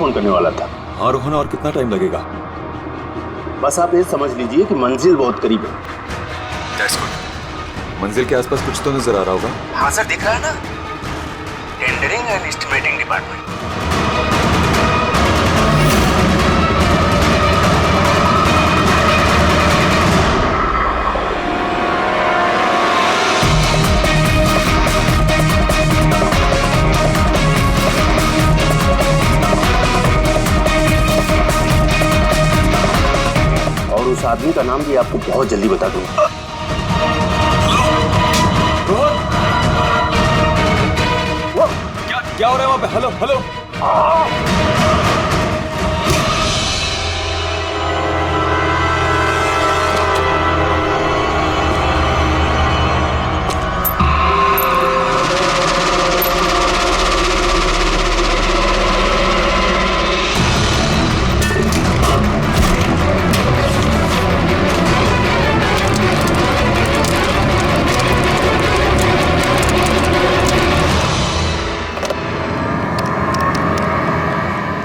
Phone करने वाला था। हाँ रोहन, और कितना टाइम लगेगा? बस आप ये समझ लीजिए कि मंजिल बहुत करीब है। That's good. मंजिल के आसपास कुछ तो नजर आ रहा होगा। हाँ सर, दिख रहा है ना, टेंडरिंग एंड एस्टिमेटिंग डिपार्टमेंट। और उस आदमी का नाम भी आपको बहुत जल्दी बता दूंगा। क्या हो रहा है वहां पे? Hello hello.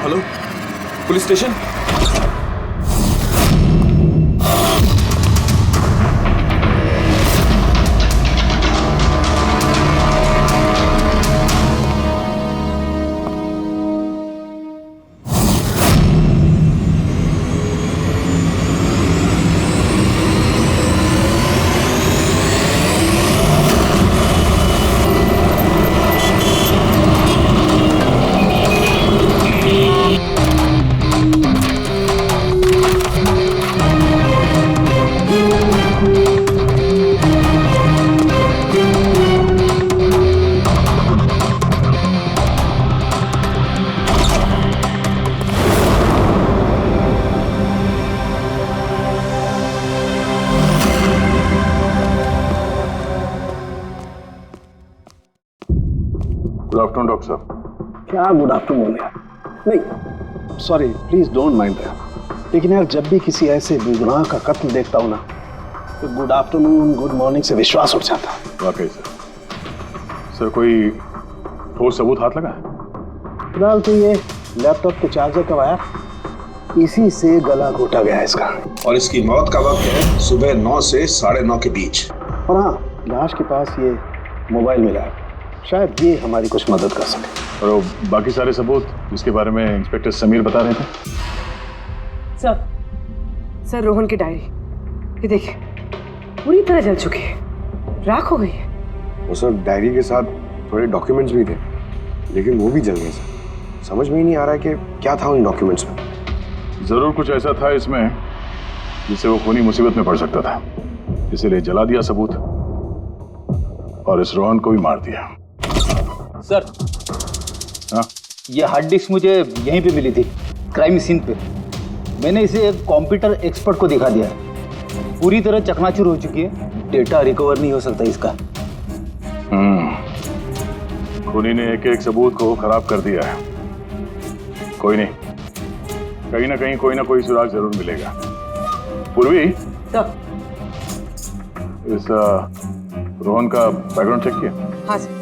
Hello, police station. Good afternoon doctor साहब। क्या गुड आफ्टरनून यार? नहीं sorry, please don't mind that. लेकिन यार जब भी किसी ऐसे बेगुनाह का कत्ल देखता हूँ ना, तो गुड आफ्टरनून गुड मॉर्निंग से विश्वास उठ जाता है। वाकई सर। सर कोई ठोस सबूत हाथ लगा है? फिलहाल तो ये लैपटॉप के चार्जर का वायर, इसी से गला घोटा गया है इसका। और इसकी मौत का वक्त है सुबह 9 से 9:30 के बीच। और हाँ, लाश के पास ये मोबाइल मिला है, शायद ये हमारी कुछ मदद कर सके। और वो बाकी सारे सबूत जिसके बारे में इंस्पेक्टर समीर बता रहे थे? सर रोहन की डायरी, ये देखिए पूरी तरह जल चुकी है, राख हो गई है। वो सर डायरी के साथ थोड़े डॉक्यूमेंट्स भी थे, लेकिन वो भी जल गए सर। समझ में ही नहीं आ रहा है कि क्या था उन डॉक्यूमेंट्स में। जरूर कुछ ऐसा था इसमें जिससे वो खूनी मुसीबत में पड़ सकता था, इसीलिए जला दिया सबूत और इस रोहन को भी मार दिया। सर हाँ? ये हार्ड डिस्क मुझे यहीं पे मिली थी, क्राइम सीन पे। मैंने इसे एक कंप्यूटर एक्सपर्ट को दिखा दिया, पूरी तरह चकनाचूर हो चुकी है, डेटा रिकवर नहीं हो सकता इसका। खूनी ने एक एक सबूत को खराब कर दिया है। कोई नहीं, कहीं ना कहीं कोई ना कोई सुराग जरूर मिलेगा। पूर्वी, सर। इस रोहन का बैकग्राउंड चेक किया? हाँ सर,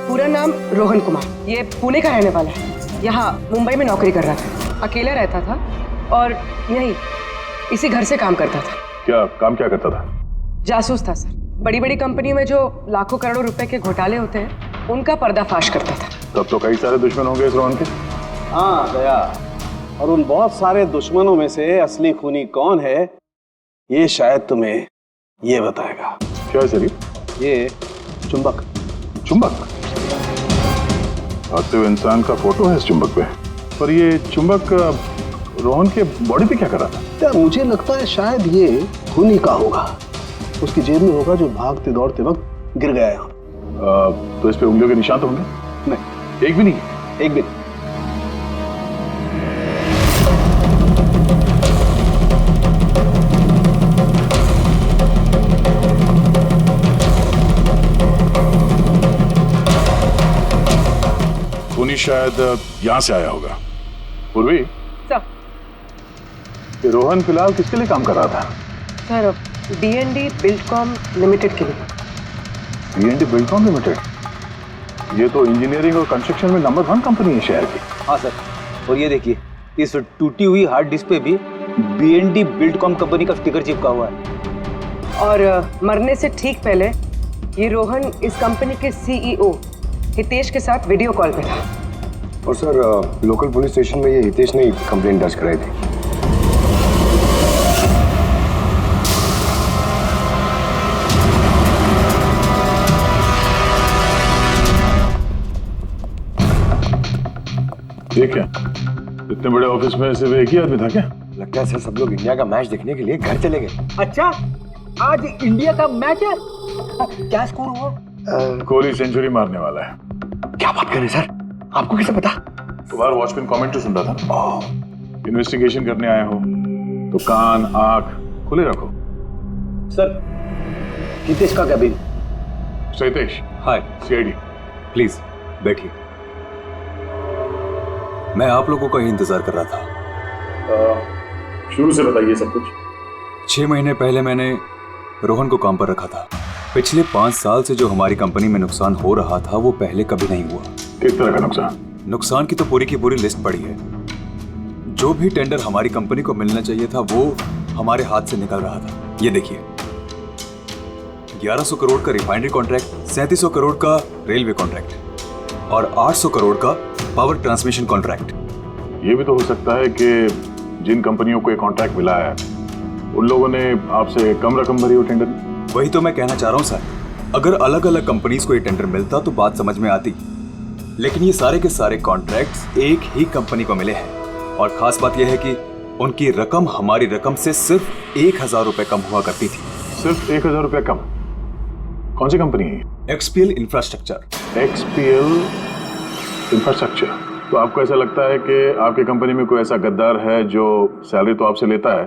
पूरा नाम रोहन कुमार, ये पुणे का रहने वाला है, यहाँ मुंबई में नौकरी कर रहा था, अकेला रहता था और यही इसी घर से काम करता था। क्या काम क्या करता था? जासूस था सर, बड़ी बड़ी कंपनियों में जो लाखों करोड़ों रुपए के घोटाले होते हैं उनका पर्दाफाश करता था। तब तो कई सारे दुश्मन होंगे इस रोहन के। हाँ दया, और उन बहुत सारे दुश्मनों में से असली खूनी कौन है ये शायद तुम्हें ये बताएगा। क्या है सर ये चुंबक। चुंबक? भागते हुए इंसान का फोटो है इस चुंबक पे, पर ये चुंबक रोहन के बॉडी पे क्या कर रहा था? यार मुझे लगता है शायद ये खूनी का होगा, उसकी जेब में होगा जो भागते दौड़ते वक्त गिर गया यहाँ। तो इस पे उंगलियों के निशान तो होंगे? नहीं, एक भी नहीं? एक भी नहीं। खूनी शायद यहाँ से आया होगा। पूर्वी, सर। ये रोहन फिलहाल किसके लिए काम कर रहा था? सर D&D बिल्डकॉम लिमिटेड के लिए। D&D Buildcom limited? ये तो इंजीनियरिंग और कंस्ट्रक्शन में नंबर 1 कंपनी है शहर की। हाँ सर, और ये देखिए, इस टूटी हुई हार्ड डिस्क पे भी BND बिल्डकॉम कंपनी का स्टिकर चिपका हुआ है। और मरने से ठीक पहले ये रोहन इस कंपनी के CEO हितेश के साथ वीडियो कॉल पे था। और सर लोकल पुलिस स्टेशन में ये हितेश ने कंप्लेंट दर्ज कराई थी। ये क्या, इतने बड़े ऑफिस में सिर्फ एक ही आदमी था क्या? लगता है सर सब लोग इंडिया का मैच देखने के लिए घर चले गए। अच्छा, आज इंडिया का मैच है। क्या स्कोर हुआ? कोहली सेंचुरी मारने वाला है। क्या बात कर रहे हैं सर, आपको कैसे पता? बाहर वॉचमैन कमेंट्री सुन रहा था। इन्वेस्टिगेशन करने आए हो तो कान आंख खुले रखो। सर, हितेश का cabin. Hitesh, hi, CID। Please बैठिए। मैं आप लोगों का ही इंतजार कर रहा था। शुरू से बताइए सब कुछ। 6 महीने पहले मैंने रोहन को काम पर रखा था। पिछले 5 साल से जो हमारी कंपनी में नुकसान हो रहा था वो पहले कभी नहीं हुआ। किस तरह का नुकसान? नुकसान की तो पूरी की पूरी लिस्ट पड़ी है। जो भी टेंडर हमारी कंपनी को मिलना चाहिए था वो हमारे हाथ से निकल रहा था। ये देखिए, 1100 करोड़ का रिफाइनरी कॉन्ट्रैक्ट, 3700 करोड़ का रेलवे कॉन्ट्रैक्ट और 800 करोड़ का पावर ट्रांसमिशन कॉन्ट्रैक्ट। ये भी तो हो सकता है कि जिन कंपनियों को ये कॉन्ट्रैक्ट मिला है उन लोगों ने आपसे कम रकम भरी हो टेंडर में। वही तो मैं कहना चाह रहा हूँ सर। अगर अलग अलग कंपनीज को ये टेंडर मिलता तो बात समझ में आती, लेकिन ये सारे के सारे कॉन्ट्रैक्ट्स एक ही कंपनी को मिले हैं। और खास बात यह है कि उनकी रकम हमारी रकम से सिर्फ 1000 रुपए कम हुआ करती थी। सिर्फ 1000 रुपया कम? कौन सी कंपनी है? XPL infrastructure. XPL infrastructure. तो आपको ऐसा लगता है कि आपकी कंपनी में कोई ऐसा गद्दार है जो सैलरी तो आपसे लेता है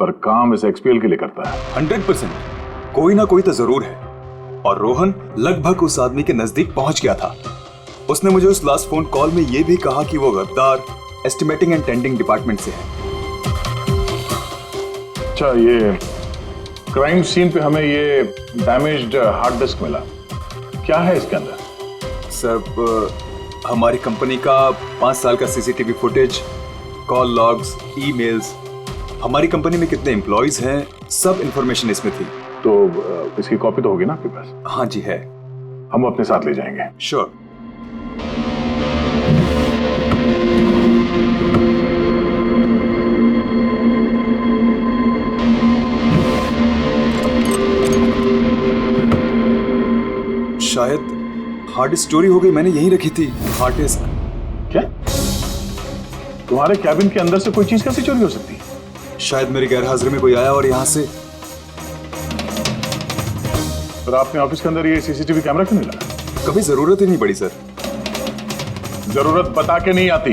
पर काम इस XPL के लिए करता है? 100% कोई ना कोई तो जरूर है। और रोहन लगभग उस आदमी के नजदीक पहुंच गया था। उसने मुझे उस लास्ट फोन कॉल में यह भी कहा कि वो गद्दार एस्टिमेटिंग एंड टेंडिंग डिपार्टमेंट से है। अच्छा, ये क्राइम सीन पे हमें ये डैमेज्ड हार्ड डिस्क मिला, क्या है इसके अंदर? सर, हमारी कंपनी का 5 साल का CCTV footage, call logs, emails, हमारी कंपनी में कितने एम्प्लॉइज हैं, सब इंफॉर्मेशन इसमें थी। तो इसकी कॉपी तो होगी ना आपके पास? हाँ जी है। हम अपने साथ ले जाएंगे। श्योर। शायद हार्ड डिस्क चोरी हो गई, मैंने यहीं रखी थी हार्ड डिस्क। क्या? तुम्हारे कैबिन के अंदर से कोई चीज कैसे चोरी हो सकती है? शायद मेरी गैरहाजिरी में कोई आया और यहाँ से। पर आपने ऑफिस के अंदर ये CCTV कैमरा क्यों नहीं लगा? कभी जरूरत ही नहीं पड़ी सर। जरूरत बता के नहीं आती,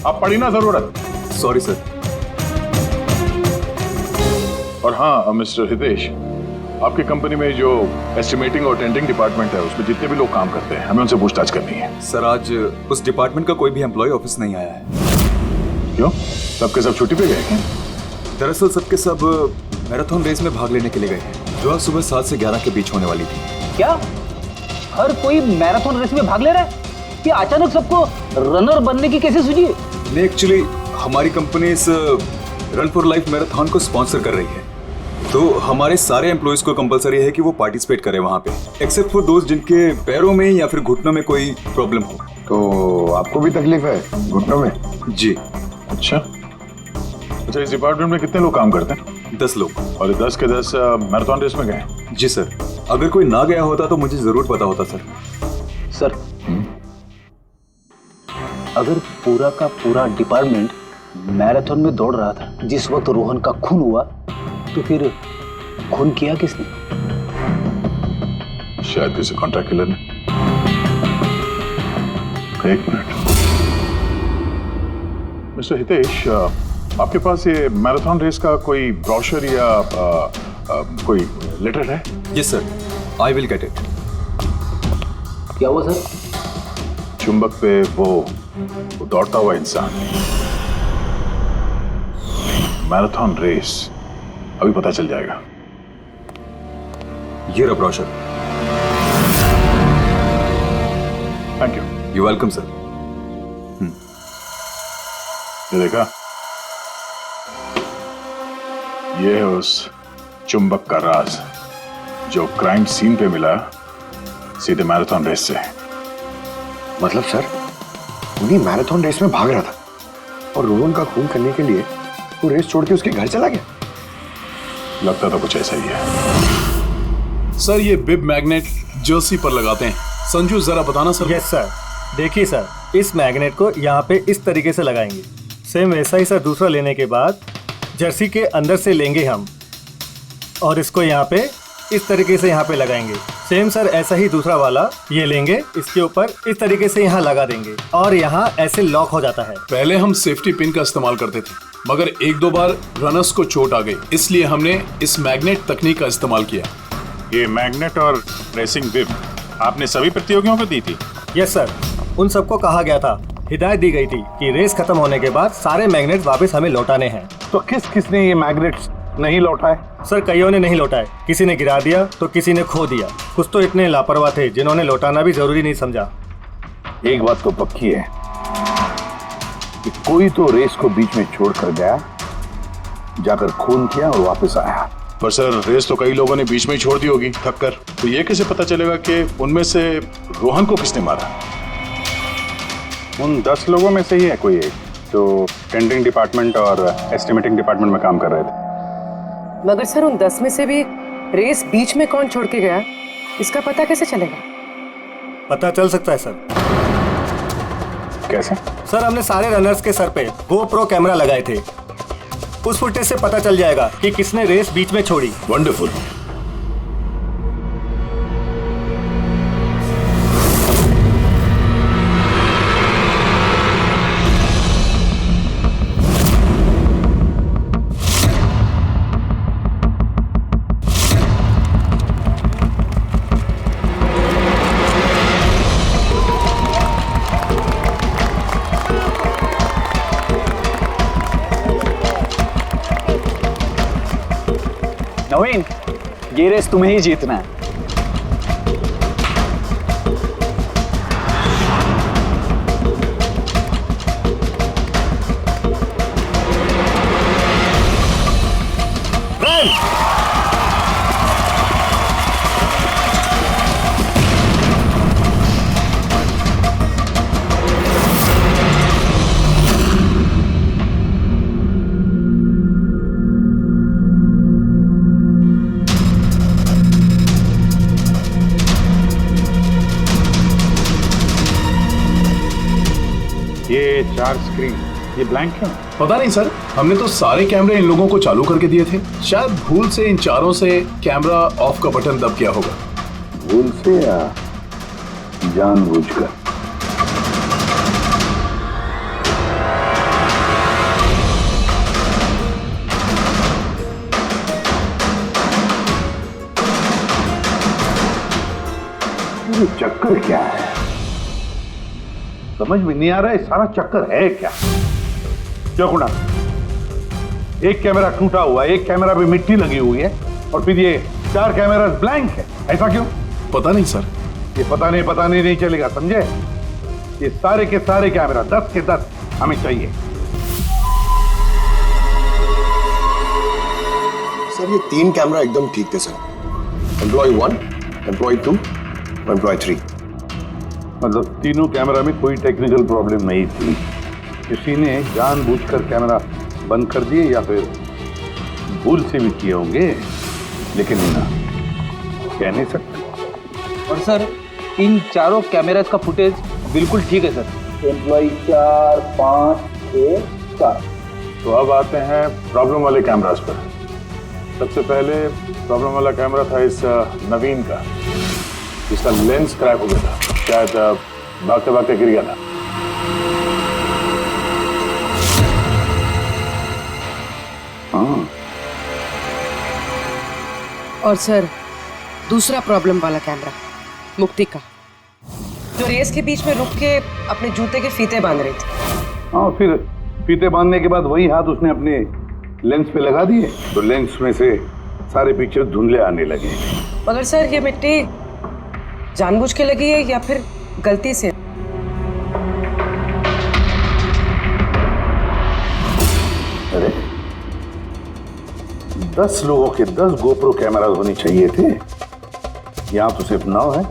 अब पड़ी ना जरूरत। Sorry sir. और हाँ मिस्टर हितेश, आपकी कंपनी में जो एस्टिमेटिंग और टेंडिंग डिपार्टमेंट है उसमें जितने भी लोग काम करते हैं हमें उनसे पूछताछ करनी है। सर, आज उस डिपार्टमेंट का कोई भी एम्प्लॉय ऑफिस नहीं आया है। क्यों? सबके सब छुट्टी पे गए क्या? दरअसल सबके सब मैराथन रेस में भाग लेने के लिए गए हैं जो आज सुबह 7 से 11 के बीच होने वाली थी। क्या हर कोई मैराथन रेस में भाग ले रहा है? कि अचानक सबको रनर बनने की कैसे सूझी? नहीं, एक्चुअली हमारी कंपनी इस रन फॉर लाइफ मैराथन को स्पॉन्सर कर रही है, तो हमारे सारे एम्प्लॉइज को कंपलसरी है कि वो पार्टिसिपेट करें वहाँ पे, एक्सेप्ट फॉर दोस्त जिनके पैरों में या फिर घुटनों में कोई प्रॉब्लम हो। तो आपको भी तकलीफ है घुटनों में? जी। अच्छा, इस डिपार्टमेंट में कितने लोग काम करते हैं? 10 लोग। और 10 के 10 मैराथन रेस में गए? जी सर। अगर कोई ना गया होता तो मुझे जरूर पता होता सर। सर, अगर पूरा का पूरा डिपार्टमेंट मैराथन में दौड़ रहा था जिस वक्त रोहन का खून हुआ, तो फिर खून किया किसने? शायद किसी कॉन्ट्रैक्ट किलर ने। एक मिनट मिस्टर हितेश, आपके पास ये मैराथन रेस का कोई ब्रोशर या कोई लेटर है? Yes sir, I will get it. क्या हुआ सर? चुंबक पे वो दौड़ता हुआ इंसान, मैराथन रेस, अभी पता चल जाएगा। ये रहा brochure. Thank you. You welcome sir. ये देखा, ये है उस चुंबक का राज जो क्राइम सीन पे मिला सीधे मैराथन रेस से। मतलब सर, उन्हीं मैराथन रेस में भाग रहा था और रोहन का खून करने के लिए वो रेस छोड़ के उसके घर चला गया। लगता तो कुछ ऐसा ही है। सर ये बिब मैग्नेट जर्सी पर लगाते हैं। संजू जरा बताना सर। Yes sir. देखिए सर, इस मैग्नेट को यहाँ पे इस तरीके से लगाएंगे। सेम वैसा ही सर दूसरा लेने के बाद जर्सी के अंदर से लेंगे हम और इसको यहाँ पे इस तरीके से यहाँ पे लगाएंगे। सेम सर ऐसा ही दूसरा वाला ये लेंगे, इसके ऊपर इस तरीके से यहाँ लगा देंगे और यहाँ ऐसे लॉक हो जाता है। पहले हम सेफ्टी पिन का इस्तेमाल करते थे, मगर एक दो बार रनर्स को चोट आ गई, इसलिए हमने इस मैग्नेट तकनीक का इस्तेमाल किया। ये मैग्नेट और रेसिंग बिब आपने सभी प्रतियोगियों को दी थी? यस सर, उन सबको कहा गया था, हिदायत दी गई थी कि रेस खत्म होने के बाद सारे मैग्नेट वापस हमें लौटाने हैं। तो किसने ये मैग्नेट्स नहीं लौटाए? सर कईयों ने नहीं लौटाए, किसी ने गिरा दिया तो किसी ने खो दिया। कुछ तो इतने लापरवाह थे जिन्होंने लौटाना भी जरूरी नहीं समझा। एक बात तो पक्की है कि कोई तो रेस को बीच में छोड़ कर गया, जाकर खून किया और वापस आया। पर सर रेस तो कई लोगों ने बीच में ही छोड़ दी होगी थक कर, तो ये कैसे पता चलेगा कि उनमें से रोहन को किसने मारा? उन 10 लोगों में से ही है कोई एक जो टेंडरिंग डिपार्टमेंट और एस्टिमेटिंग डिपार्टमेंट में काम कर रहे थे। मगर सर उन 10 में से भी रेस बीच में कौन छोड़ के गया, इसका पता कैसे चलेगा? पता चल सकता है सर। कैसे? सर हमने सारे रनर्स के सर पे GoPro कैमरा लगाए थे, उस फुटेज से पता चल जाएगा कि किसने रेस बीच में छोड़ी। वंडरफुल। नवीन, ये रेस तुम्हें ही जीतना है। ये 4 स्क्रीन, ये ब्लैंक क्यों? पता नहीं सर, हमने तो सारे कैमरे इन लोगों को चालू करके दिए थे। शायद भूल से इन चारों से कैमरा ऑफ का बटन दब गया होगा। भूल से या जानबूझकर? ये चक्कर क्या है? समझ में नहीं आ रहा है, सारा चक्कर है क्या? क्यों कुणाल? एक कैमरा टूटा हुआ है, एक कैमरा पे मिट्टी लगी हुई है और फिर ये 4 कैमरा ब्लैंक है, ऐसा क्यों? पता नहीं सर। ये पता नहीं चलेगा, समझे? ये सारे के सारे कैमरा 10 के 10 हमें चाहिए। सर ये 3 कैमरा एकदम ठीक थे सर। Employ 1, employ 2, employ 3। मतलब तीनों कैमरा में कोई टेक्निकल प्रॉब्लम नहीं थी, किसी ने जानबूझकर कैमरा बंद कर दिए या फिर भूल से भी किए होंगे, लेकिन ना कह नहीं सकते। और सर इन चारों कैमरास का फुटेज बिल्कुल ठीक है सर। एम्प्लॉय 4, 5, 6, 4। तो अब आते हैं प्रॉब्लम वाले कैमरास पर। सबसे पहले प्रॉब्लम वाला कैमरा था इस नवीन का, जिसका लेंस क्रैक हो गया था, शायद भागते भागते गिर गया था। हाँ। और सर दूसरा प्रॉब्लम वाला कैमरा मुक्ति का, जो रेस के बीच में रुक के अपने जूते के फीते बांध रही थी। हाँ, फिर फीते बांधने के बाद वही हाथ उसने अपने लेंस पे लगा दिए तो लेंस में से सारे पिक्चर धुंधले आने लगे। मगर सर ये मिट्टी जानबूझ के लगी है या फिर गलती से? 10 लोगों के 10 गोप्रो कैमरा होने चाहिए थे, यहाँ तो सिर्फ 9 है।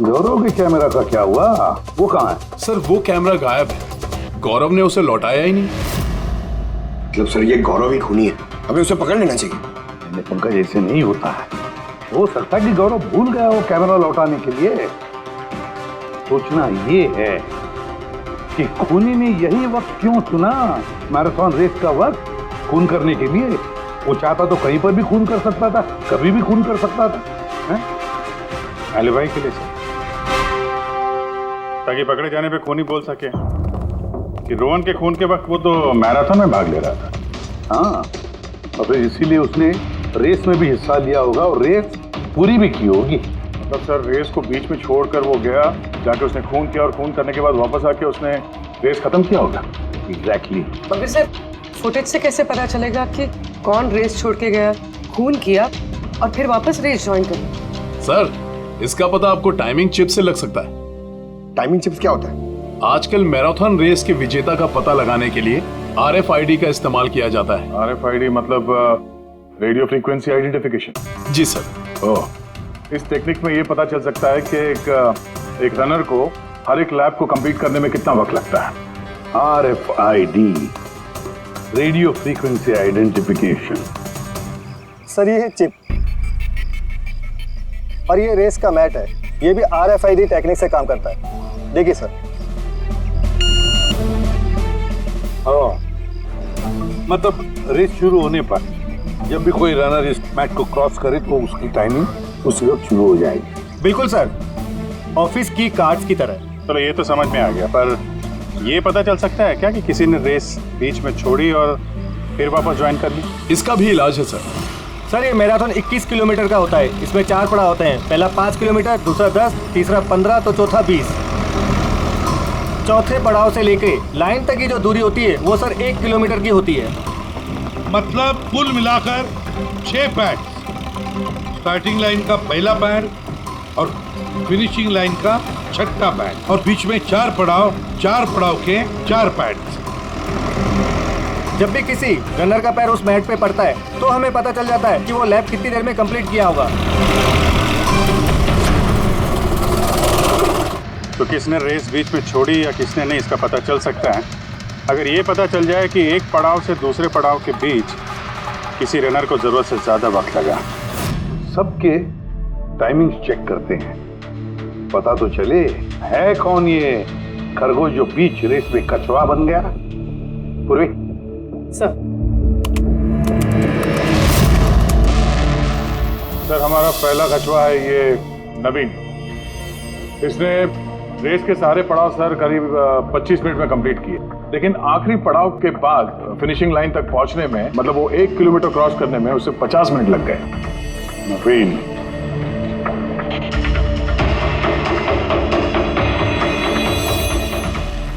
गौरव के कैमरा का क्या हुआ? वो कहाँ है? सर वो कैमरा गायब है, गौरव ने उसे लौटाया ही नहीं। मतलब सर ये गौरव ही खूनी है, हमें उसे पकड़ लेना चाहिए। पंकज ऐसे नहीं होता है, हो सकता है कि गौरव भूल गया वो कैमरा लौटाने के लिए। सोचना ये है कि खूनी ने यही वक्त क्यों चुना, मैराथन रेस का वक्त, खून करने के लिए। वो चाहता तो कहीं पर भी खून कर सकता था, कभी भी खून कर सकता था। एलिबाई के लिए सर, ताकि पकड़े जाने पे खूनी बोल सके कि रोहन के खून के वक्त वो तो मैराथन में भाग ले रहा था। हाँ, और फिर इसीलिए उसने रेस में भी हिस्सा लिया होगा और रेस पूरी भी की होगी। मतलब सर रेस को बीच में छोड़कर वो गया, जाके उसने खून किया और खून करने के बाद वापस आके उसने रेस खत्म किया होगा। एग्जैक्टली। मगर सर फुटेज से कैसे पता चलेगा कि कौन रेस छोड़ के गया, खून किया और फिर वापस रेस ज्वाइन कर? सर इसका पता आपको टाइमिंग चिप से लग सकता है। टाइमिंग चिप्स क्या होता है? आजकल मैराथन रेस के विजेता का पता लगाने के लिए RFID का इस्तेमाल किया जाता है। RFID मतलब रेडियो फ्रीक्वेंसी आइडेंटिफिकेशन। जी सर। ओह, इस टेक्निक में ये पता चल सकता है कि एक रनर को हर एक लैप को कंप्लीट करने में कितना वक्त लगता है। RFID, radio frequency identification. Sir ये है चिप और ये रेस का मैट है, ये भी RFID टेक्निक से काम करता है। देखिए सर। मतलब रेस शुरू होने पर जब भी कोई रनर इस मैट को क्रॉस करे तो उसकी टाइमिंग उसी वक्त शुरू हो जाएगी। बिल्कुल सर, ऑफिस की कार्ड्स की तरह। चलो ये तो समझ में आ गया, पर ये पता चल सकता है क्या कि किसी ने रेस बीच में छोड़ी और फिर वापस ज्वाइन कर ली? इसका भी इलाज है सर। सर ये मैराथन 21 किलोमीटर का होता है, इसमें 4 पड़ाव होते हैं। पहला 5 किलोमीटर, दूसरा 10, तीसरा 15 तो चौथा 20। चौथे पड़ाव से लेके लाइन तक की जो दूरी होती है वो सर 1 किलोमीटर की होती है। मतलब कुल मिलाकर 6 पैड, स्टार्टिंग लाइन का पहला पैड और फिनिशिंग लाइन का छठा पैड, और बीच में 4 पड़ाव के 4 पैड। जब भी किसी रनर का पैर उस मैट पे पड़ता है तो हमें पता चल जाता है कि वो लैप कितनी देर में कंप्लीट किया होगा। तो किसने रेस बीच में छोड़ी या किसने नहीं, इसका पता चल सकता है अगर ये पता चल जाए कि एक पड़ाव से दूसरे पड़ाव के बीच किसी रनर को जरूरत से ज्यादा वक्त लगा। सबके टाइमिंग चेक करते हैं, पता तो चले है कौन ये खरगोश जो बीच रेस में कछुआ बन गया। पूर्वी सर हमारा पहला कछुआ है ये नवीन। इसने रेस के सारे पड़ाव सर करीब 25 मिनट में कंप्लीट किए, लेकिन आखिरी पड़ाव के बाद फिनिशिंग लाइन तक पहुंचने में, मतलब वो 1 किलोमीटर क्रॉस करने में उसे 50 मिनट लग गए। नवीन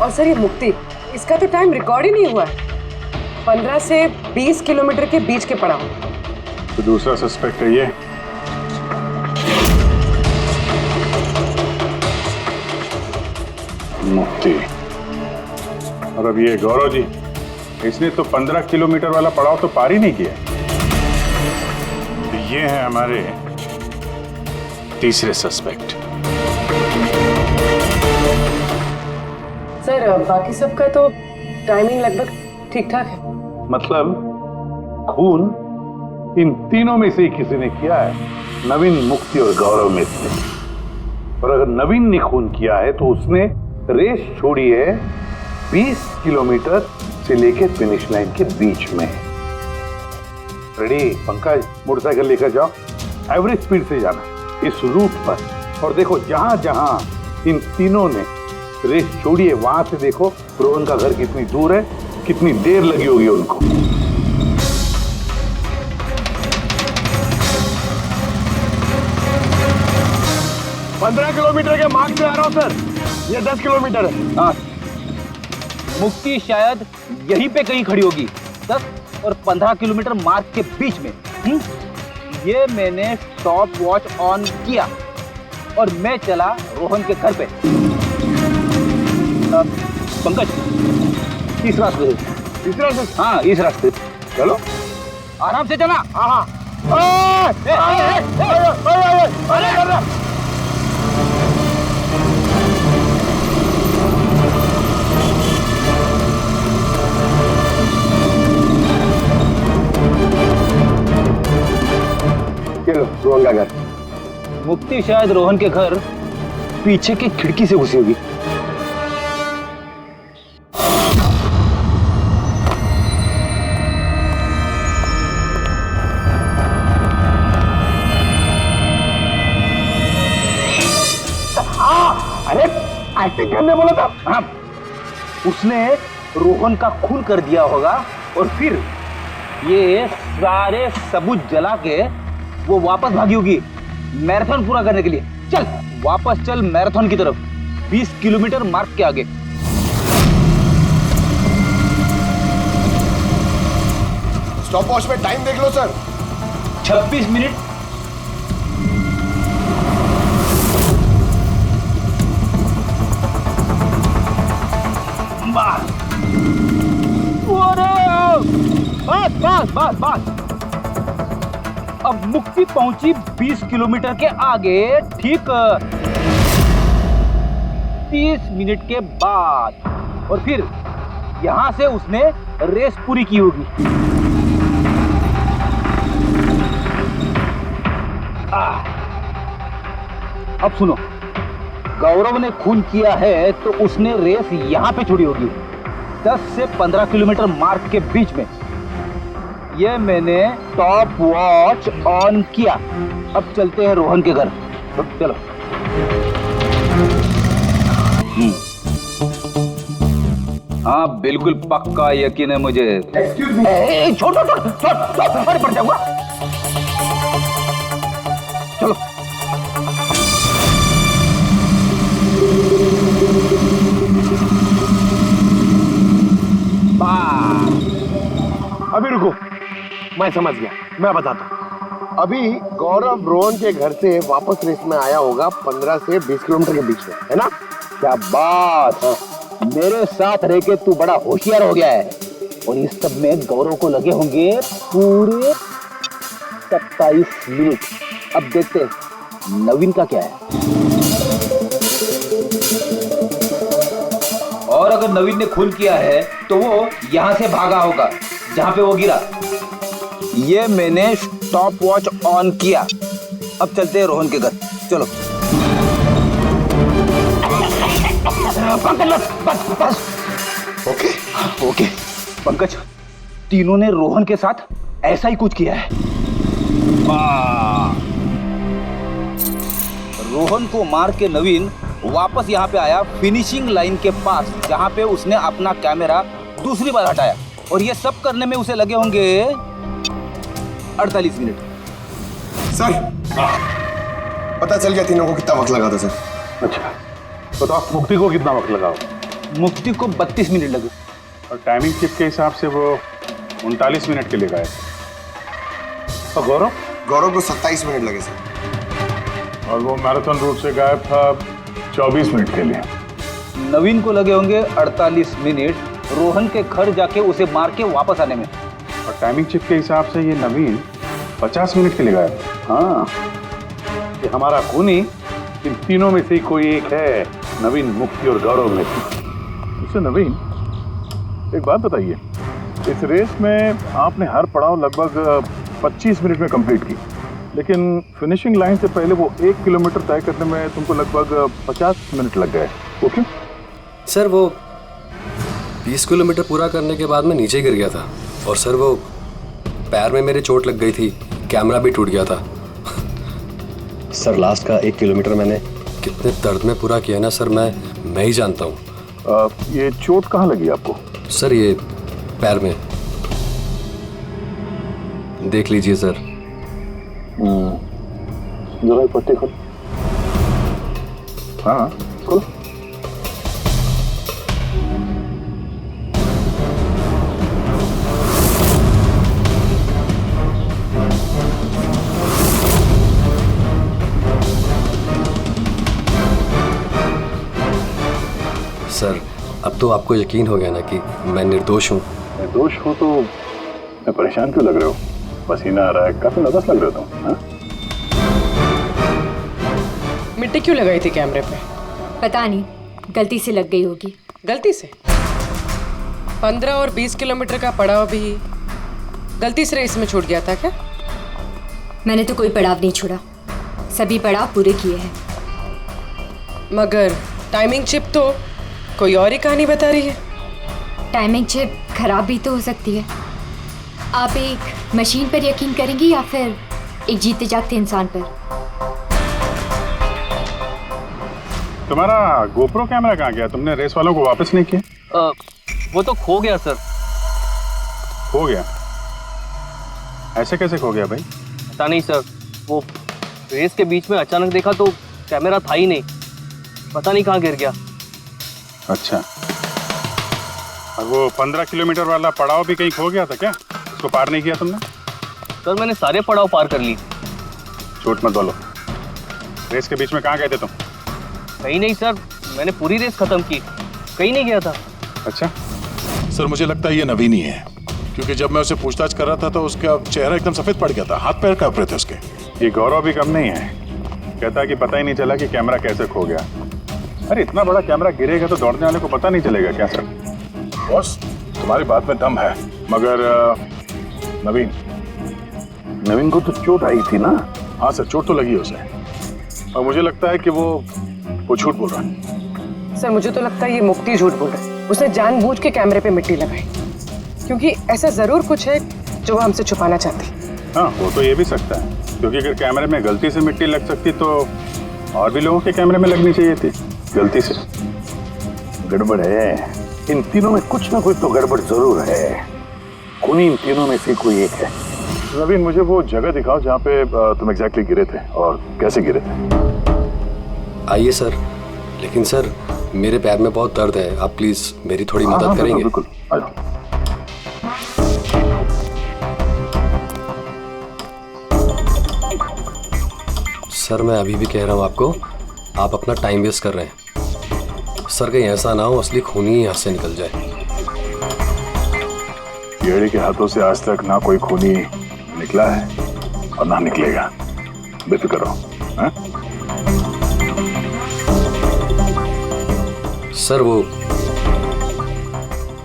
और सर ये मुक्ति, इसका तो टाइम रिकॉर्ड ही नहीं हुआ है। 15 से 20 किलोमीटर के बीच के पड़ाव। तो दूसरा सस्पेक्ट है ये। मुक्ति। और अब ये गौरव जी, इसने तो 15 किलोमीटर वाला पड़ाव तो पार ही नहीं किया। तो ये है हमारे तीसरे सस्पेक्ट। सर बाकी सबका तो टाइमिंग लगभग ठीक ठाक है। मतलब खून इन तीनों में से किसी ने किया है, नवीन, मुक्ति और गौरव में से। और अगर नवीन ने खून किया है तो उसने रेस छोड़ी है 20 किलोमीटर से लेकर फिनिश लाइन के बीच में। रेडी पंकज, मोटरसाइकिल लेकर जाओ, एवरेज स्पीड से जाना इस रूट पर, और देखो जहां जहां इन तीनों ने रेस छोड़ी है वहां से देखो रोहन का घर कितनी दूर है, कितनी देर लगी होगी उनको। 15 किलोमीटर के मार्ग से आ रहा हूं सर, ये 10 किलोमीटर है। हाँ, मुक्ति शायद यहीं पे कहीं खड़ी होगी, 10 और 15 किलोमीटर मार्ग के बीच में। ये मैंने स्टॉप वॉच ऑन किया और मैं चला रोहन के घर पे। पंकज, इस रास्ते से। इस रास्ते? हाँ, इस रास्ते। चलो। आराम से चला। हाँ रोहन का घर। मुक्ति शायद रोहन के घर पीछे की खिड़की से घुसी होगी। अरे एक्टिंग करने बोला था। हाँ, उसने रोहन का खून कर दिया होगा और फिर ये सारे सबूत जला के वो वापस भागी होगी मैराथन पूरा करने के लिए। चल वापस चल मैराथन की तरफ, 20 किलोमीटर मार्ग के आगे। स्टॉप वॉच में टाइम देख लो सर। 26 मिनट। बस बस बस बस। अब मुक्ति पहुंची 20 किलोमीटर के आगे, ठीक 30 मिनट के बाद, और फिर यहां से उसने रेस पूरी की होगी। अब सुनो, गौरव ने खून किया है तो उसने रेस यहां पे छोड़ी होगी, 10 से 15 किलोमीटर मार्ग के बीच में। ये मैंने टॉप वॉच ऑन किया। अब चलते हैं रोहन के घर। चलो। हाँ बिल्कुल पक्का यकीन है मुझे। Excuse me. छोड़ छोड़ छोड़ छोड़, छोड़ पड़ जाऊंगा। चलो। अभी रुको, मैं समझ गया, मैं बताता हूँ। अभी गौरव रोहन के घर से वापस रेस में आया होगा 15 से 20 किलोमीटर के बीच में, है ना? क्या बात। मेरे साथ रह के तू बड़ा होशियार हो गया है। और इस सब में गौरव को लगे होंगे पूरे 27 मिनट। अब देखते हैं नवीन का क्या है। और अगर नवीन ने खून किया है तो वो यहाँ से भागा होगा जहाँ पे वो गिरा। ये मैंने स्टॉप वॉच ऑन किया। अब चलते हैं रोहन के घर। चलो। पंकज बस बस। ओके ओके पंकज, तीनों ने रोहन के साथ ऐसा ही कुछ किया है। रोहन को मार के नवीन वापस यहाँ पे आया फिनिशिंग लाइन के पास, जहाँ पे उसने अपना कैमरा दूसरी बार हटाया। और ये सब करने में उसे लगे होंगे 48 मिनट। सर पता चल गया तीनों को कितना वक्त लगा था सर। अच्छा, बताओ मुक्ति को कितना वक्त लगा? मुक्ति को 32 मिनट लगे। और टाइमिंग चिप के हिसाब से वो 39 मिनट के लिए गए। और गौरव को 27 मिनट लगे सर। और वो मैराथन रूट से गायब था 24 मिनट के लिए। नवीन को लगे होंगे 48 मिनट रोहन के घर जाके उसे मार के वापस आने में। और टाइमिंग चिप के हिसाब से ये नवीन 50 मिनट के लिए गायब। हाँ, ये हमारा खूनी इन तीनों में से कोई एक है, नवीन, मुक्ति और गौरव में से। उससे नवीन, एक बात बताइए, इस रेस में आपने हर पड़ाव लगभग 25 मिनट में कंप्लीट की, लेकिन फिनिशिंग लाइन से पहले वो 1 किलोमीटर तय करने में तुमको लगभग 50 मिनट लग गए। वो क्यों? सर वो 20 किलोमीटर पूरा करने के बाद मैं नीचे गिर गया था, और सर वो पैर में मेरे चोट लग गई थी, कैमरा भी टूट गया था। सर लास्ट का 1 किलोमीटर मैंने कितने दर्द में पूरा किया ना सर, मैं ही जानता हूँ। ये चोट कहाँ लगी आपको? सर ये पैर में, देख लीजिए सर। जरा पट्टी खोल। हाँ खोलो। सर अब तो आपको यकीन हो गया ना कि मैं निर्दोष हूँ। निर्दोष हो तो मैं परेशान क्यों लग रहे हो? पसीना आ रहा है, काफी नर्वस लग रहे हो तुम। हाँ? मिट्टी क्यों लगाई थी कैमरे पे? पता नहीं, गलती से लग गई होगी। गलती से? 15 और 20 किलोमीटर का पड़ाव भी गलती से रेस में छूट गया था क्या? मैंने तो कोई पड़ाव नहीं छोड़ा, सभी पड़ाव पूरे किए हैं। मगर टाइमिंग चिप तो कोई और ही कहानी बता रही है। टाइमिंग चिप खराब भी तो हो सकती है। आप एक मशीन पर यकीन करेंगी या फिर एक जीते जागते इंसान पर? तुम्हारा गोप्रो कैमरा कहाँ गया? तुमने रेस वालों को वापस नहीं किया? वो तो खो गया सर। खो गया? ऐसे कैसे खो गया भाई? पता नहीं सर, वो रेस के बीच में अचानक देखा तो कैमरा था ही नहीं, पता नहीं कहाँ गिर गया। अच्छा, और वो 15 किलोमीटर वाला पड़ाव भी कहीं खो गया था क्या? उसको पार नहीं किया तुमने? सर मैंने सारे पड़ाव पार कर ली। झूठ मत बोलो, रेस के बीच में कहाँ गए थे तुम? कहीं नहीं सर, मैंने पूरी रेस खत्म की, कहीं नहीं गया था। अच्छा सर, मुझे लगता है ये नवीन ही है, क्योंकि जब मैं उसे पूछताछ कर रहा था तो उसका चेहरा एकदम सफेद पड़ गया था, हाथ पैर कांप रहे थे उसके। ये गौरव भी कम नहीं है, कहता है कि पता ही नहीं चला कि कैमरा कैसे खो गया। अरे इतना बड़ा कैमरा गिरेगा तो दौड़ने वाले को पता नहीं चलेगा क्या सर? बॉस, तुम्हारी बात में दम है, मगर नवीन को तो चोट आई थी ना? हाँ सर, चोट तो लगी उसे, और मुझे लगता है कि वो झूठ बोल रहा है। सर मुझे तो लगता है ये मुक्ति झूठ बोल रहा है। उसने जानबूझ के कैमरे पे मिट्टी लगाई, क्योंकि ऐसा जरूर कुछ है जो वो हमसे छुपाना चाहती। हाँ, वो तो ये भी सकता है, क्योंकि अगर कैमरे में गलती से मिट्टी लग सकती तो और भी लोगों के कैमरे में लगनी चाहिए थी गलती से। गड़बड़ है, इन तीनों में कुछ ना कुछ तो गड़बड़ जरूर है। खूनी इन तीनों में से कोई एक है। नवीन, मुझे वो जगह दिखाओ जहाँ पे तुम एग्जैक्टली गिरे थे और कैसे गिरे थे। आइए सर, लेकिन सर मेरे पैर में बहुत दर्द है, आप प्लीज मेरी थोड़ी मदद करेंगे? बिल्कुल, आ जाओ। सर मैं अभी भी कह रहा हूँ आपको, आप अपना टाइम वेस्ट कर रहे हैं। सर कहीं ऐसा ना हो असली खूनी ही हाथ से निकल जाए। येड़ी के हाथों से आज तक ना कोई खूनी निकला है और ना निकलेगा, बेफिक्र रहो। हाँ? सर वो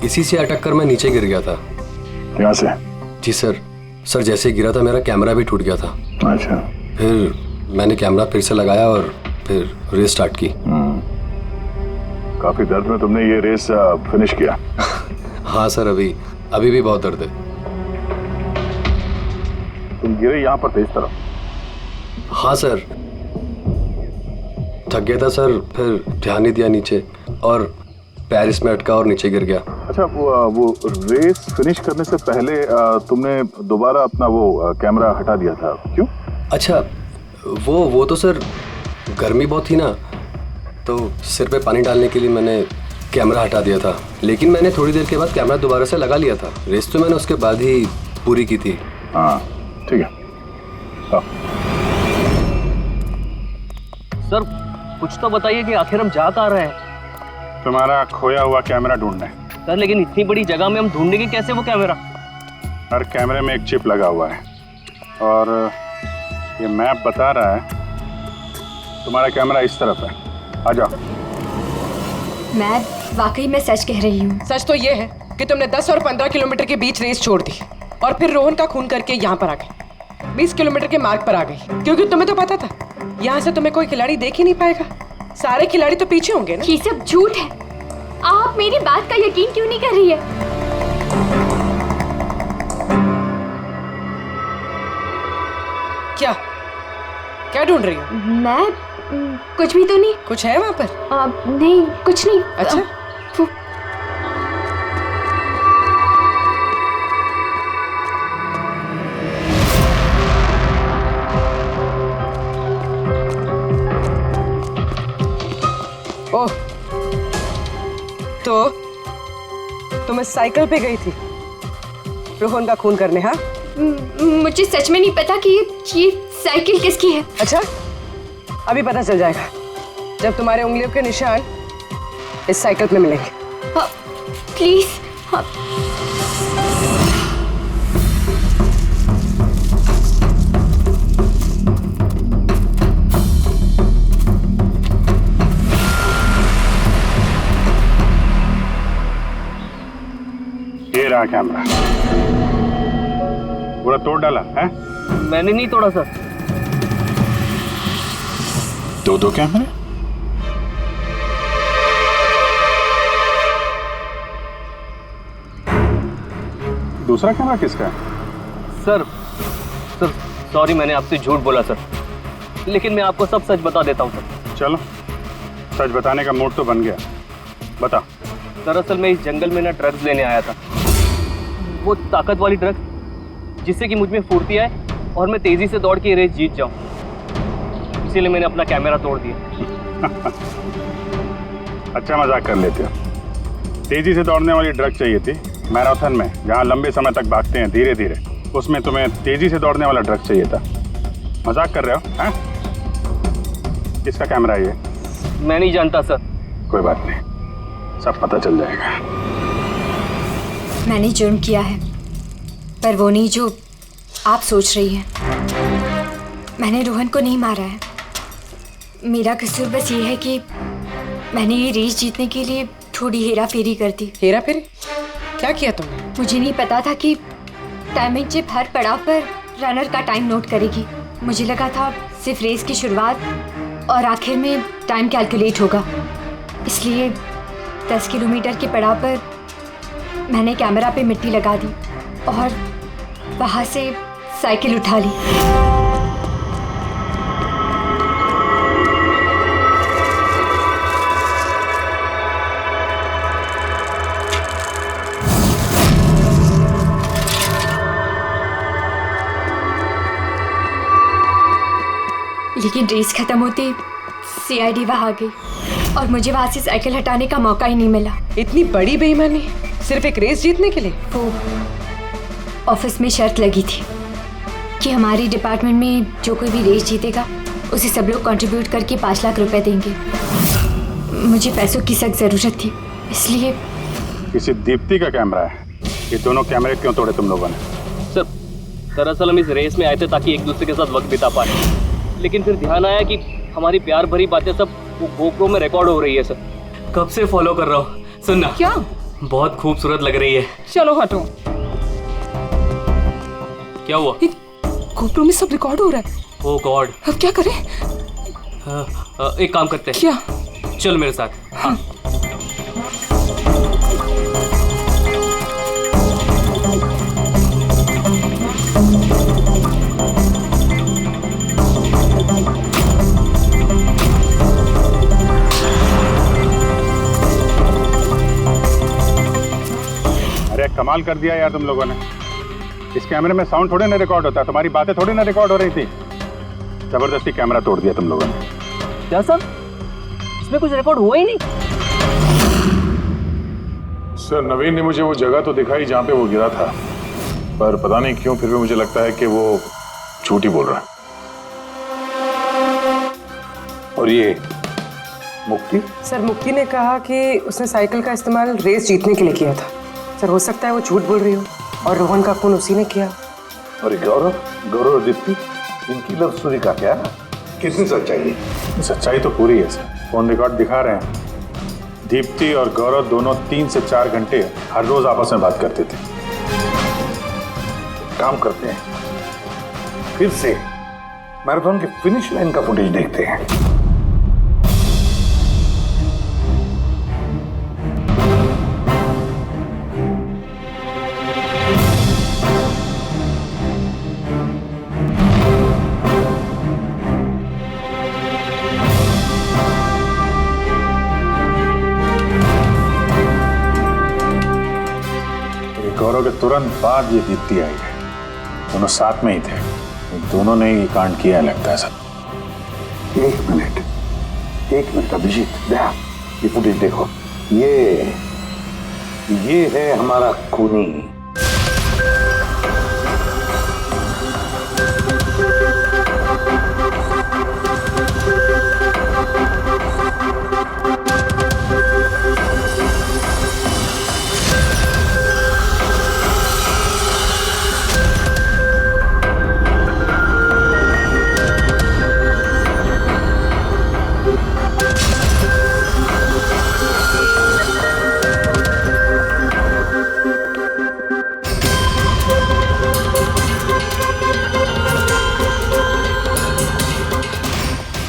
इसी से अटक कर मैं नीचे गिर गया था। यहाँ से? जी सर। सर जैसे गिरा था मेरा कैमरा भी टूट गया था। अच्छा। फिर मैंने कैमरा फिर से लगाया और फिर रेस स्टार्ट की। काफी दर्द में तुमने ये रेस फिनिश किया? हाँ सर, अभी भी बहुत दर्द है। तुम गिरे यहाँ पर तेज तरफ? हाँ सर, थक गया था सर, फिर ध्यान नहीं दिया नीचे और पैर इसमें अटका और नीचे गिर गया। अच्छा, वो रेस फिनिश करने से पहले तुमने दोबारा अपना वो कैमरा हटा दिया था, क्यों? अच्छा, वो तो सर गर्मी बहुत थी ना, तो सिर पे पानी डालने के लिए मैंने कैमरा हटा दिया था, लेकिन मैंने थोड़ी देर के बाद कैमरा दोबारा से लगा लिया था। रेस तो मैंने उसके बाद ही पूरी की थी। हाँ ठीक है। सर कुछ तो बताइए कि आखिर हम जा कहाँ रहे हैं? तुम्हारा खोया हुआ कैमरा ढूंढने। सर लेकिन इतनी बड़ी जगह में हम ढूंढेंगे कैसे वो कैमरा? हर कैमरे में एक चिप लगा हुआ है और ये मैप बता रहा है तुम्हारा कैमरा इस तरफ है। आ जाओ। मैं वाकई में सच कह रही हूँ। सच तो ये है कि तुमने 10 और 15 किलोमीटर के बीच रेस छोड़ दी और फिर रोहन का खून करके यहाँ पर आ गई, 20 किलोमीटर के मार्ग पर आ गई, क्योंकि तुम्हें तो पता था यहाँ से तुम्हें कोई खिलाड़ी देख ही नहीं पाएगा। सारे खिलाड़ी तो पीछे होंगे ना। ये सब झूठ है। आप मेरी बात का यकीन क्यों नहीं कर रही है? क्या क्या ढूंढ रही हो? मैं कुछ भी तो नहीं। कुछ है वहाँ पर? नहीं, कुछ नहीं। अच्छा। ओह, तो तुम इस साइकिल पे गई थी रोहन का खून करने? हाँ, मुझे सच में नहीं पता कि ये साइकिल किसकी है। अच्छा, अभी पता चल जाएगा जब तुम्हारे उंगलियों के निशान इस साइकिल पे मिलेंगे। प्लीज। कैमरा। पूरा तोड़ डाला है? मैंने नहीं तोड़ा सर। दो कैमरे? दूसरा कैमरा किसका है? सर सॉरी, मैंने आपसे झूठ बोला सर, लेकिन मैं आपको सब सच बता देता हूँ सर। चलो, सच बताने का मूड तो बन गया, बता। दरअसल मैं इस जंगल में ना ड्रग्स लेने आया था, वो ताकत वाली ड्रग्स जिससे कि मुझ में फुर्ती आए और मैं तेजी से दौड़ के ये रेस जीत जाऊं। इसीलिए मैंने अपना कैमरा तोड़ दिया। अच्छा मजाक कर लेते हो। तेजी से दौड़ने वाली ड्रग चाहिए थी मैराथन में, जहाँ लंबे समय तक भागते हैं धीरे धीरे, उसमें तुम्हें तेजी से दौड़ने वाला ड्रग चाहिए था। मजाक कर रहे हो हैं? किसका कैमरा है ये? मैं नहीं जानता सर। कोई बात नहीं, सब पता चल जाएगा। मैंने जुर्म किया है, पर वो नहीं जो आप सोच रही हैं। मैंने रोहन को नहीं मारा है। मेरा कसूर बस ये है कि मैंने ये रेस जीतने के लिए थोड़ी हेरा फेरी कर दी। हेरा फेरी? क्या किया तुमने? मुझे नहीं पता था कि टाइमिंग चिप हर पड़ाव पर रनर का टाइम नोट करेगी। मुझे लगा था सिर्फ रेस की शुरुआत और आखिर में टाइम कैलकुलेट होगा, इसलिए 10 किलोमीटर के पड़ाव पर मैंने कैमरा पे मिट्टी लगा दी और वहाँ से साइकिल उठा ली। लेकिन रेस खत्म होते सीआईडी वहाँ आ गई और मुझे वहाँ से साइकिल हटाने का मौका ही नहीं मिला। इतनी बड़ी बेईमानी सिर्फ एक रेस जीतने के लिए? वो ऑफिस में शर्त लगी थी कि हमारे डिपार्टमेंट में जो कोई भी रेस जीतेगा उसे सब लोग कंट्रीब्यूट करके 5 लाख रुपए देंगे। मुझे पैसों की सख्त ज़रूरत थी, इसलिए। किसी दीप्ति का कैमरा है? ये दोनों कैमरे क्यों तोड़े तुम लोगों ने? सर दरअसल हम इस रेस में आए थे ताकि एक दूसरे के साथ वक्त बिता पाए, लेकिन फिर ध्यान आया कि हमारी प्यार भरी बातें सब वो गोप्रो में रिकॉर्ड हो रही है। सर कब से फॉलो कर रहा हूँ। सुनना, क्या? बहुत खूबसूरत लग रही है। चलो हटो। क्या हुआ? गोप्रो में सब रिकॉर्ड हो रहा है। ओह गॉड, अब क्या करें? एक काम करते हैं। क्या? चल मेरे साथ। हाँ। अरे कमाल कर दिया यार तुम लोगों ने। इस कैमरे में साउंड थोड़ी ना रिकॉर्ड होता, तुम्हारी बातें थोड़ी ना रिकॉर्ड हो रही थी। जबरदस्ती कैमरा तोड़ दिया तुम लोगों ने। क्या सर? इसमें कुछ रिकॉर्ड हुआ ही नहीं। सर नवीन ने मुझे वो जगह तो दिखाई जहां पे वो गिरा था, पर पता नहीं क्यों फिर भी मुझे लगता है कि वो झूठ ही बोल रहा है। और ये मुक्ति? सर मुक्ति ने कहा कि उसने साइकिल का इस्तेमाल रेस जीतने के लिए किया था। सर हो सकता है वो झूठ बोल रही हो और रोहन का खून उसी ने किया। और गौरव और दीप्ति, इनकी लव स्टोरी का क्या? कितनी सच्चाई है? सच्चाई तो पूरी है सर, फोन रिकॉर्ड दिखा रहे हैं। दीप्ति और गौरव दोनों 3 से 4 घंटे हर रोज आपस में बात करते थे। काम करते हैं, फिर से मैराथन की फिनिश लाइन का फुटेज देखते हैं। गौरव के तुरंत बाद ये दीप्ति आई है, दोनों साथ में ही थे। दोनों ने ये कांड किया लगता है सर। एक मिनट अभिजीत, देखा ये फुटेज देखो। ये है हमारा खूनी।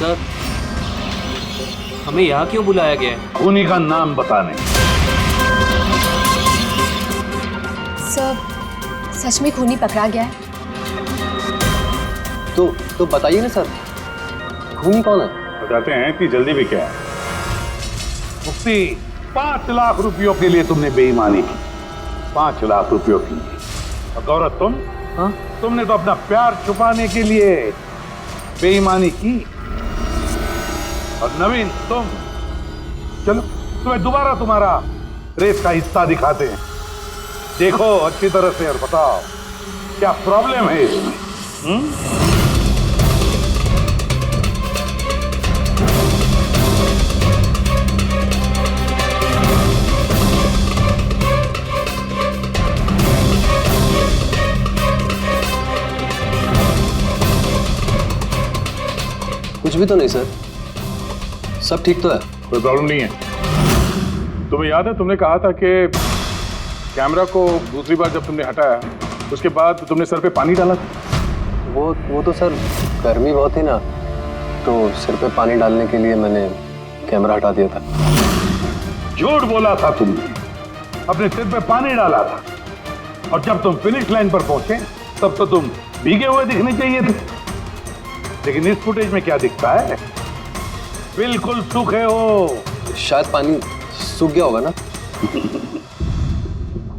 सर, हमें यहाँ क्यों बुलाया गया है? खूनी का नाम बताने। सर, सच में खूनी पकड़ा गया है? तो बताइए ना सर, खूनी कौन है? बताते हैं, इतनी जल्दी भी क्या है? मुफ्ती, 5 लाख रुपयों के लिए तुमने बेईमानी की। 5 लाख रुपयों की। और गौरव तुम? हाँ? तुमने तो अपना प्यार छुपाने के लिए बेईमानी की। और नवीन तुम, चलो तुम्हें दोबारा तुम्हारा रेस का हिस्सा दिखाते हैं। देखो अच्छी तरह से और बताओ क्या प्रॉब्लम है इसमें। कुछ भी तो नहीं सर, सब ठीक तो है। कोई प्रॉब्लम नहीं है। तुम्हें याद है तुमने कहा था कि कैमरा को दूसरी बार जब तुमने हटाया उसके बाद तुमने सर पे पानी डाला था? वो तो सर गर्मी बहुत थी ना, तो सिर पे पानी डालने के लिए मैंने कैमरा हटा दिया था। झूठ बोला था तुमने, अपने सिर पे पानी डाला था। और जब तुम फिनिश लाइन पर पहुंचे तब तो तुम भीगे हुए दिखने चाहिए थे। लेकिन इस फुटेज में क्या दिखता है? बिल्कुल सूखे हो। शायद पानी सूख गया होगा ना।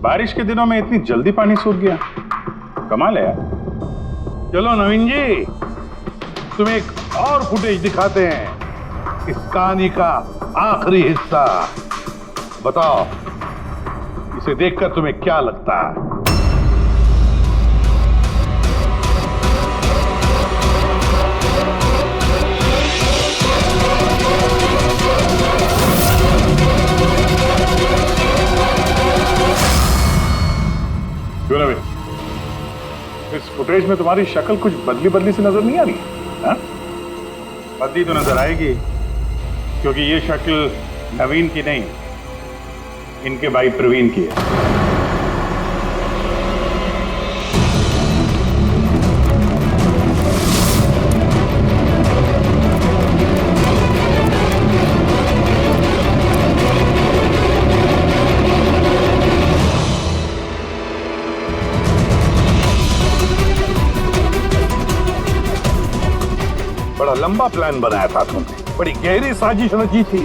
बारिश के दिनों में इतनी जल्दी पानी सूख गया, कमाल है यार। चलो नवीन जी, तुम्हें एक और फुटेज दिखाते हैं, इस कहानी का आखिरी हिस्सा। बताओ इसे देखकर तुम्हें क्या लगता है? क्यों नवीन, इस फुटेज में तुम्हारी शक्ल कुछ बदली बदली सी नजर नहीं आ रही? हाँ? बदली तो नजर आएगी, क्योंकि ये शक्ल नवीन की नहीं, इनके भाई प्रवीण की है। बड़ा लंबा प्लान बनाया था तुमने, बड़ी गहरी साजिश रची थी।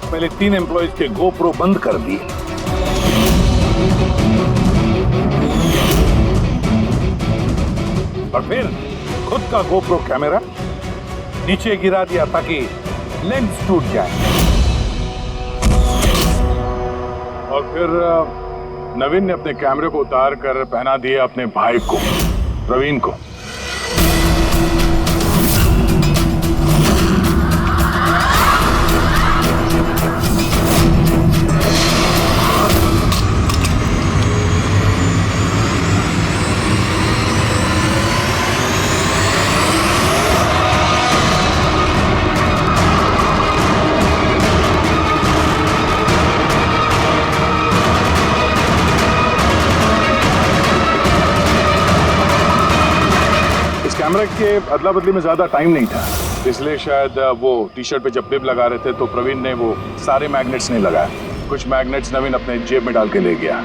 पहले 3 एम्प्लॉइज के गोप्रो बंद कर दिए, और फिर खुद का गोप्रो कैमरा नीचे गिरा दिया ताकि लेंस टूट जाए। और फिर नवीन ने अपने कैमरे को उतार कर पहना दिया अपने भाई को, प्रवीण को। कैमरा के अदला बदली में ज्यादा टाइम नहीं था, इसलिए शायद वो टी शर्ट पे जब बिब लगा रहे थे तो प्रवीण ने वो सारे मैग्नेट्स नहीं लगाए। कुछ मैग्नेट्स नवीन अपने जेब में डाल के ले गया।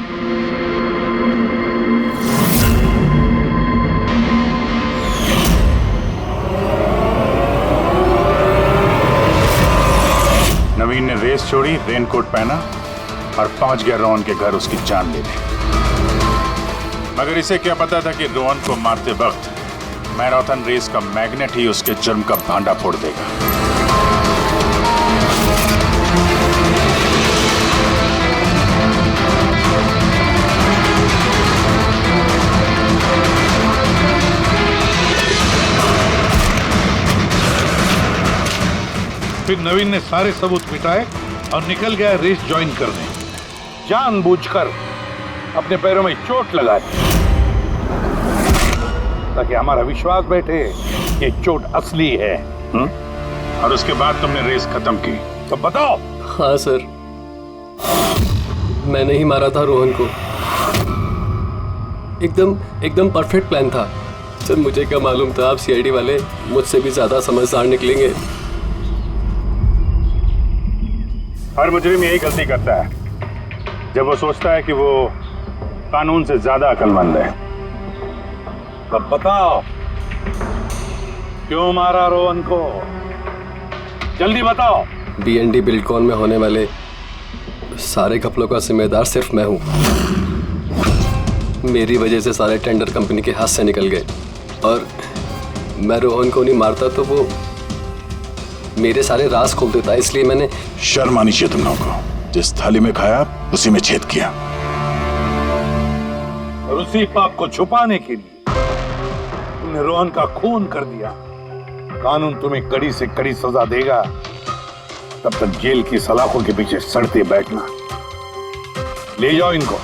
नवीन ने रेस छोड़ी, रेनकोट पहना और पहुंच गया रोहन के घर उसकी जान लेने। मगर इसे क्या पता था कि रोहन को मारते वक्त मैराथन रेस का मैग्नेट ही उसके जुर्म का भांडा फोड़ देगा। फिर नवीन ने सारे सबूत मिटाए और निकल गया रेस ज्वाइन करने। जानबूझकर अपने पैरों में चोट लगाई ताकि हमारा विश्वास बैठे कि चोट असली है। और उसके बाद तुमने रेस खत्म की, तो बताओ। हाँ सर, मैंने ही मारा था रोहन को। एकदम परफेक्ट प्लान था। सर मुझे क्या मालूम था आप सीआईडी वाले मुझसे भी ज्यादा समझदार निकलेंगे। हर मुजरिम यही गलती करता है जब वो सोचता है कि वो कानून से ज्यादा अक्लमंद है। अब बताओ क्यों मारा रोहन को, जल्दी बताओ। BND बिल्डकॉन में होने वाले सारे घपलों का जिम्मेदार सिर्फ मैं हूँ। मेरी वजह से सारे टेंडर कंपनी के हाथ से निकल गए और मैं रोहन को नहीं मारता तो वो मेरे सारे राज खोल देता, इसलिए मैंने। शर्म आनी चाहिए तुम लोगों को। जिस थाली में खाया उसी में छेद किया। और उसी पाप को छुपाने के लिए तुमने रोहन का खून कर दिया। कानून तुम्हें कड़ी से कड़ी सजा देगा, तब तक जेल की सलाखों के पीछे सड़ते बैठना। ले जाओ इनको।